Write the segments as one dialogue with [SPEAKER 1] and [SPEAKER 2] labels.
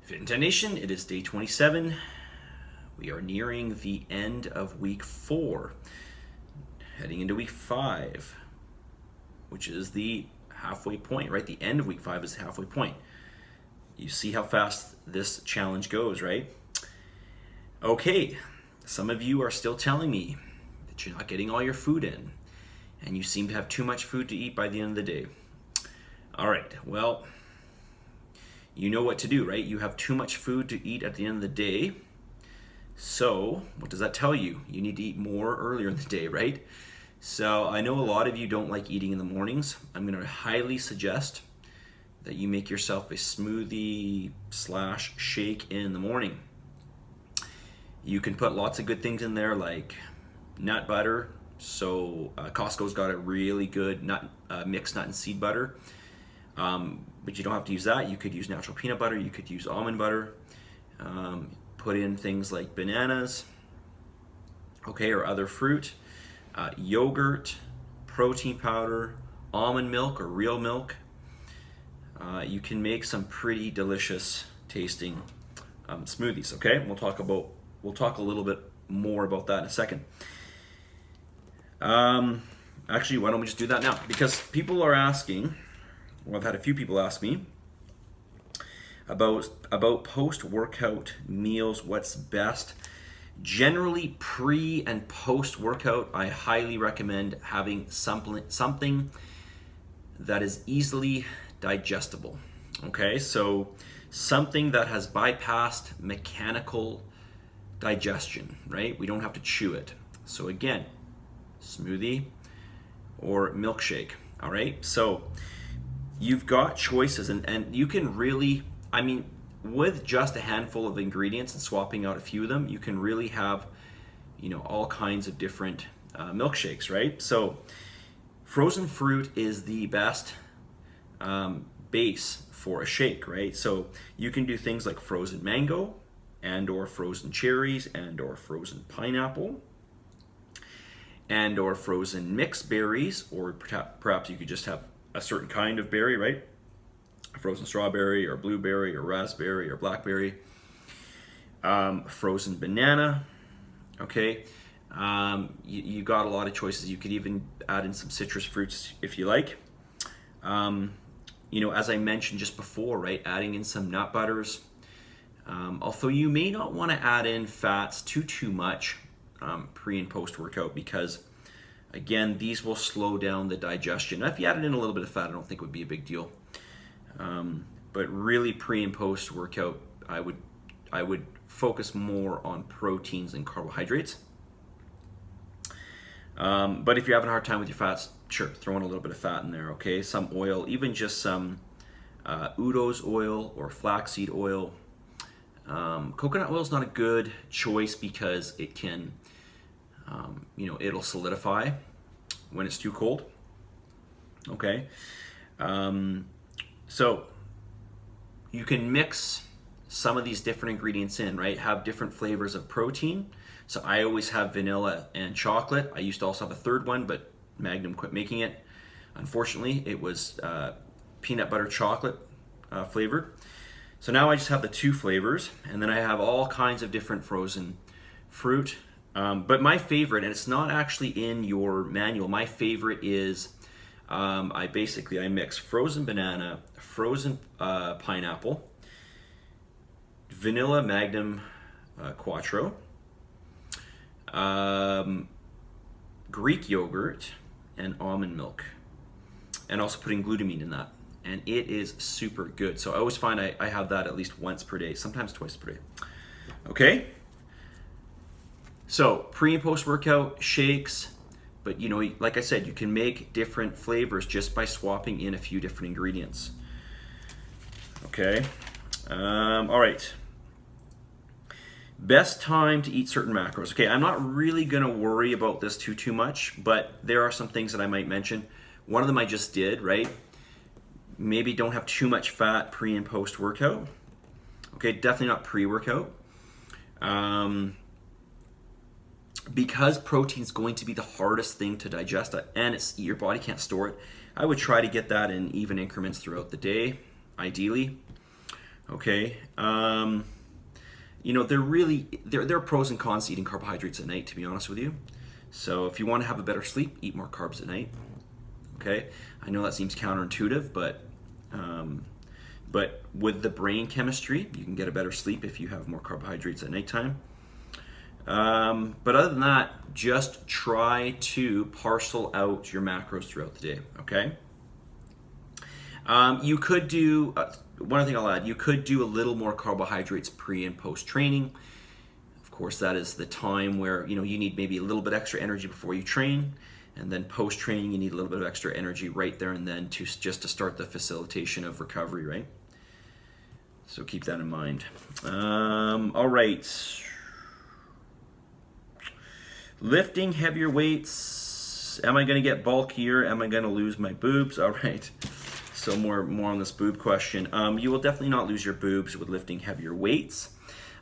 [SPEAKER 1] Fit Intent Nation, it is day 27. We are nearing the end of week 4, heading into week 5, which is the halfway point, right? The end of week 5 is the halfway point. You see how fast this challenge goes, right? Okay, some of you are still telling me that you're not getting all your food in, and you seem to have too much food to eat by the end of the day. All right, well, you know what to do, right? You have too much food to eat at the end of the day. So what does that tell you? You need to eat more earlier in the day, right? So I know a lot of you don't like eating in the mornings. I'm going to highly suggest that you make yourself a smoothie / shake in the morning. You can put lots of good things in there like nut butter. So Costco's got a really good mixed nut and seed butter. But you don't have to use that. You could use natural peanut butter. You could use almond butter. Put in things like bananas, okay, or other fruit, yogurt, protein powder, almond milk or real milk. You can make some pretty delicious tasting smoothies. Okay, we'll talk a little bit more about that in a second. Actually, why don't we just do that now? Because people are asking. Well, I've had a few people ask me about post-workout meals, what's best. Generally, pre and post-workout, I highly recommend having something that is easily digestible. Okay, so something that has bypassed mechanical digestion, right? We don't have to chew it. So again, smoothie or milkshake, all right? So you've got choices, and you can really, with just a handful of ingredients and swapping out a few of them, you can really have, all kinds of different milkshakes, right? So frozen fruit is the best base for a shake, right? So you can do things like frozen mango and or frozen cherries and or frozen pineapple and or frozen mixed berries, or perhaps you could just have a certain kind of berry, right? Frozen strawberry or blueberry or raspberry or blackberry. Frozen banana, okay? You got a lot of choices. You could even add in some citrus fruits if you like. As I mentioned just before, right? Adding in some nut butters. Although you may not want to add in fats too much pre and post workout, because again, these will slow down the digestion. Now, if you added in a little bit of fat, I don't think it would be a big deal. But really, pre and post workout, I would focus more on proteins and carbohydrates. But if you're having a hard time with your fats, sure, throw in a little bit of fat in there, okay? Some oil, even just some Udo's oil or flaxseed oil. Coconut oil is not a good choice because it can, it'll solidify when it's too cold. Okay, so you can mix some of these different ingredients in, right? Have different flavors of protein. So I always have vanilla and chocolate. I used to also have a third one, but Magnum quit making it. Unfortunately, it was peanut butter chocolate flavored. So now I just have the 2 flavors, and then I have all kinds of different frozen fruit. But my favorite, and it's not actually in your manual, my favorite is I mix frozen banana, frozen pineapple, vanilla Magnum Quattro, Greek yogurt, and almond milk, and also putting glutamine in that. And it is super good. So I always find I have that at least once per day, sometimes twice per day. Okay? So pre and post workout shakes, but like I said, you can make different flavors just by swapping in a few different ingredients. Okay? All right. Best time to eat certain macros. Okay, I'm not really gonna worry about this too much, but there are some things that I might mention. One of them I just did, right? Maybe don't have too much fat pre and post workout. Okay, definitely not pre-workout. Because protein is going to be the hardest thing to digest, and your body can't store it, I would try to get that in even increments throughout the day, ideally. Okay. There are pros and cons to eating carbohydrates at night, to be honest with you. So if you want to have a better sleep, eat more carbs at night. Okay. I know that seems counterintuitive, but with the brain chemistry, you can get a better sleep if you have more carbohydrates at nighttime. But other than that, just try to parcel out your macros throughout the day, okay? You could do, one thing I'll add, you could do a little more carbohydrates pre and post training. Of course, that is the time where, you need maybe a little bit extra energy before you train. And then post training, you need a little bit of extra energy right there and then just to start the facilitation of recovery, right? So keep that in mind. All right. Lifting heavier weights. Am I going to get bulkier? Am I going to lose my boobs? All right. So more on this boob question. You will definitely not lose your boobs with lifting heavier weights.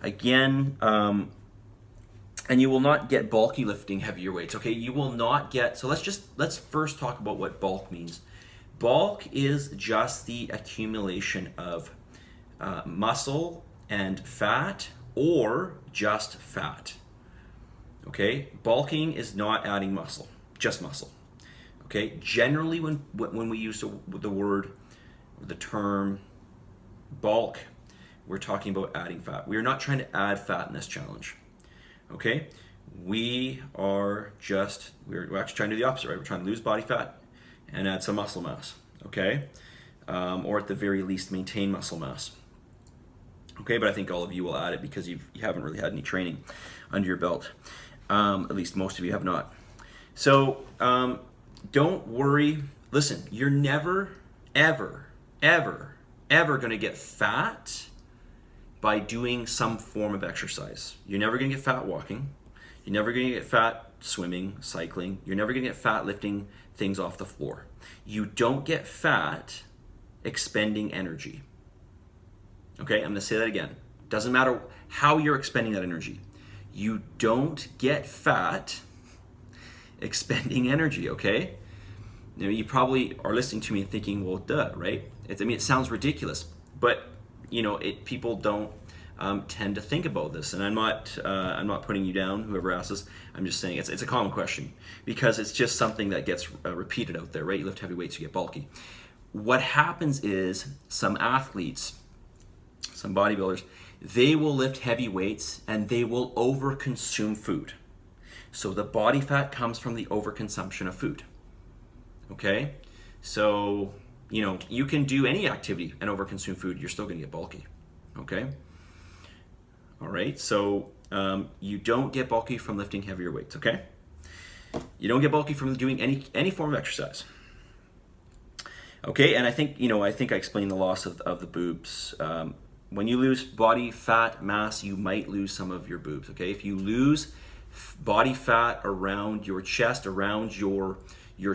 [SPEAKER 1] Again, and you will not get bulky lifting heavier weights. Okay, you will not get. So let's first talk about what bulk means. Bulk is just the accumulation of muscle and fat, or just fat. Okay, bulking is not adding muscle, just muscle. Okay, generally when we use the word, the term bulk, we're talking about adding fat. We are not trying to add fat in this challenge. Okay, we're actually trying to do the opposite, right? We're trying to lose body fat and add some muscle mass. Okay, or at the very least maintain muscle mass. Okay, but I think all of you will add it because you haven't really had any training under your belt. At least most of you have not. So don't worry. Listen, you're never, ever, ever, ever going to get fat by doing some form of exercise. You're never going to get fat walking. You're never going to get fat swimming, cycling. You're never going to get fat lifting things off the floor. You don't get fat expending energy. Okay, I'm going to say that again. Doesn't matter how you're expending that energy. You don't get fat expending energy, okay? Now, you probably are listening to me and thinking, well, duh, right? It sounds ridiculous, but people don't tend to think about this. And I'm not putting you down, whoever asks this. I'm just saying it's a common question because it's just something that gets repeated out there, right? You lift heavy weights, you get bulky. What happens is some athletes, some bodybuilders, they will lift heavy weights and they will overconsume food. So the body fat comes from the overconsumption of food. Okay? So, you can do any activity and overconsume food, you're still going to get bulky. Okay? All right, so you don't get bulky from lifting heavier weights, okay? You don't get bulky from doing any form of exercise. Okay, and I think I explained the loss of the boobs. When you lose body fat mass, you might lose some of your boobs, okay? If you lose body fat around your chest, around your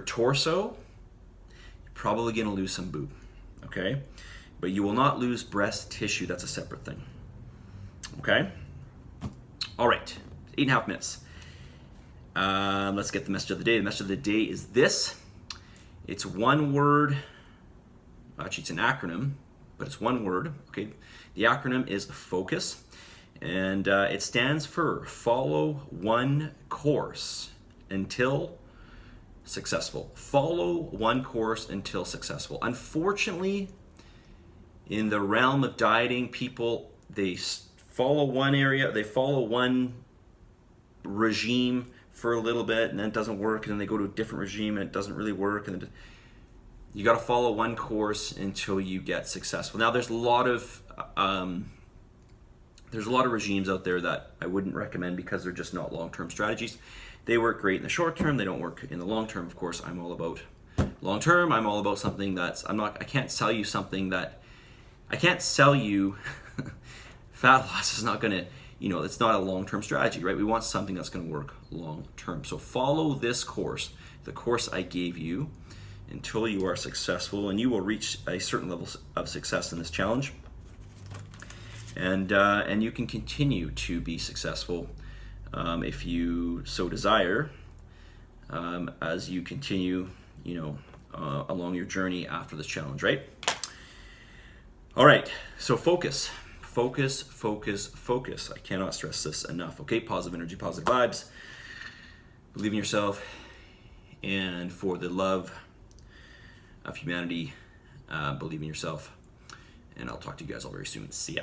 [SPEAKER 1] torso, you're probably gonna lose some boob, okay? But you will not lose breast tissue, that's a separate thing, okay? All right, 8.5 minutes. Let's get the message of the day. The message of the day is this. It's one word, actually it's an acronym, but it's one word, okay? The acronym is FOCUS, and it stands for Follow One Course Until Successful. Follow one course until successful. Unfortunately, in the realm of dieting, people, they follow one area, they follow one regime for a little bit, and then it doesn't work, and then they go to a different regime, and it doesn't really work, and you got to follow one course until you get successful. Now, there's a lot of regimes out there that I wouldn't recommend because they're just not long-term strategies. They work great in the short term. They don't work in the long term. Of course, I'm all about long term. I'm all about something I can't sell you something that I can't sell you. Fat loss is not going to, it's not a long-term strategy, right? We want something that's going to work long-term. So follow this course, the course I gave you, until you are successful, and you will reach a certain level of success in this challenge. And you can continue to be successful if you so desire, as you continue, along your journey after this challenge, right? All right, so focus. Focus, focus, focus. I cannot stress this enough. Okay, positive energy, positive vibes. Believe in yourself, and for the love of humanity, believe in yourself. And I'll talk to you guys all very soon. See ya.